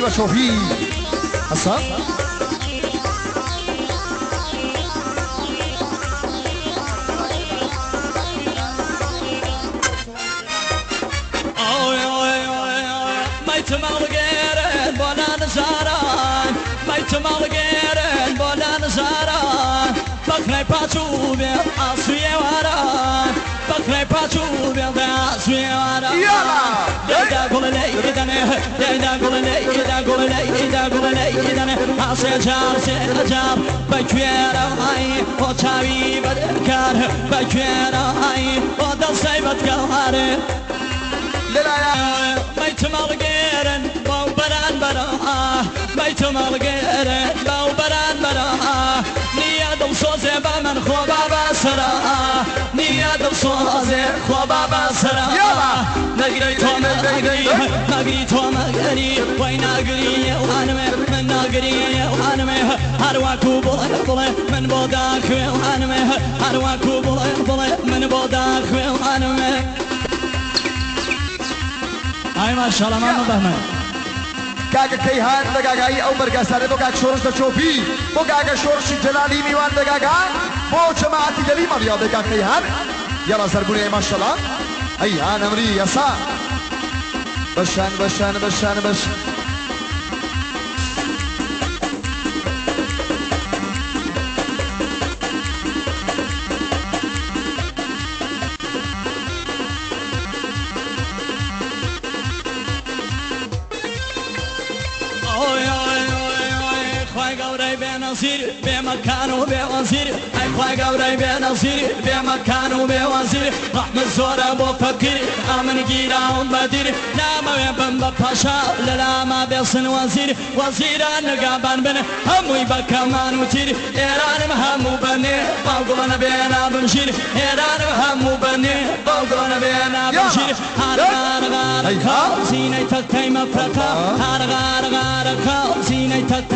شوفي هسا ميتمال غيرن بولا نزاران ميتمال غيرن بولا نزاران بخني باتو بي اسوي ورا بخني باتو بي اسوي ورا يلا دا قول لي دنا دا قول لي دا قول لي دا قول لي دنا سجار بكيرا هاي وتاوي بدكار بكيرا هاي ودصيبت قهر ميتمال غيرن باو بران برا ميتمال غيرن باو بران برا نياد وصوزي بمن خو بابا سرا نياد وصوزي خو بابا سرا نقري تو نقري تو مقري وين نقري وانا من نقري وانا هرواكو بلا من بوداك وانا هرواكو بلا من بوداك وانا هاي ما شاء الله ما بهمن كاكا كيهان دقاقاي او برقا ساري بو كاك شورش تشوفي بو كاكا شورش جلالي ميوان دقاقا بو جماعتي دلي مريا دقاق كيهان يلا زرقوني ما شاء الله ايهان امري يسا بشان بشان بشان بشان بنصير بمكان وبوزير اي خواي قوري بنصير بمكان وبوزير رحم الزور ابو فكر امن جيرا وبدير لا ما يبن باشا لا ما بيصن وزير نقابان بن هموي بكمان وتير ايران همو بني باقونا بينا بمشير ايران همو بني باقونا بينا بمشير هارغار كاو سيني تكتي مفركا هارغار كاو سيني تكتي